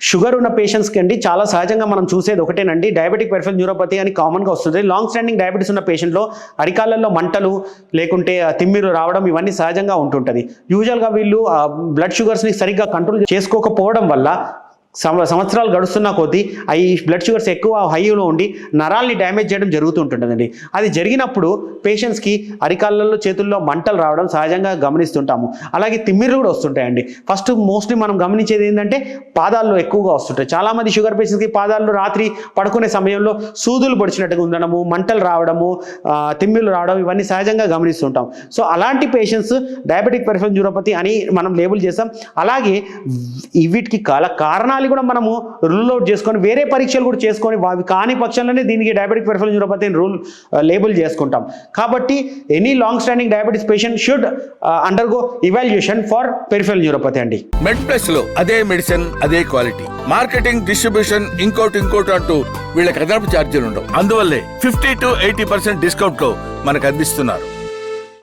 Sugar ఉన్న పేషెంట్స్కి అండి చాలా సహజంగా మనం చూసేది ఒకటేనండి, డయాబెటిక్ పెరిఫెరల్ న్యూరోపతి అని కామన్గా వస్తుంది. లాంగ్ స్టాండింగ్ డయాబెటీస్ ఉన్న పేషెంట్లో అరికాళ్ళల్లో మంటలు లేకుంటే తిమ్మిరు రావడం ఇవన్నీ సహజంగా ఉంటుంటుంది. యూజువల్గా వీళ్ళు బ్లడ్ షుగర్స్ని సరిగ్గా కంట్రోల్ చేసుకోకపోవడం వల్ల సంవత్సరాలు గడుస్తున్న కొద్దీ ఈ బ్లడ్ షుగర్స్ ఎక్కువ హైలో ఉండి నరాల్ని డ్యామేజ్ చేయడం జరుగుతుంటుందండి. అది జరిగినప్పుడు పేషెంట్స్కి అరికాళ్ళల్లో చేతుల్లో మంటలు రావడం సహజంగా గమనిస్తుంటాము. అలాగే తిమ్మిర్లు కూడా వస్తుంటాయండి. ఫస్ట్ మోస్ట్లీ మనం గమనించేది ఏంటంటే పాదాల్లో ఎక్కువగా వస్తుంటాయి. చాలామంది షుగర్ పేషెంట్స్కి పాదాల్లో రాత్రి పడుకునే సమయంలో సూదులు పొడిచినట్టుగా ఉండడము, మంటలు రావడము, తిమ్మిర్లు రావడం ఇవన్నీ సహజంగా గమనిస్తుంటాం. సో అలాంటి పేషెంట్స్ డయాబెటిక్ పెరిఫెరల్ న్యూరోపతి అని మనం లేబుల్ చేస్తాం. అలాగే వీటికి కారణాలు కూడా మనము రూల్ అవుట్ చేసుకొని వేరే పరీక్షలు కూడా చేసుకొని అవి కాని పక్షంలోనే దీనికి డయాబెటిక్ పెరిఫెరల్ న్యూరోపతి అని లేబుల్ చేసుకుంటాం. కాబట్టి any long standing diabetes patient should undergo evaluation for peripheral neuropathy అండి. మెడ్ ప్లస్ లో అదే మెడిసిన్ అదే క్వాలిటీ, మార్కెటింగ్, డిస్ట్రిబ్యూషన్, ఇంకోటి అంటూ వీళ్ళకి అదనపు ఛార్జీలు ఉండవు. అందువల్లే 50 to 80% డిస్కౌంట్ లో మనకు అందిస్తున్నారు.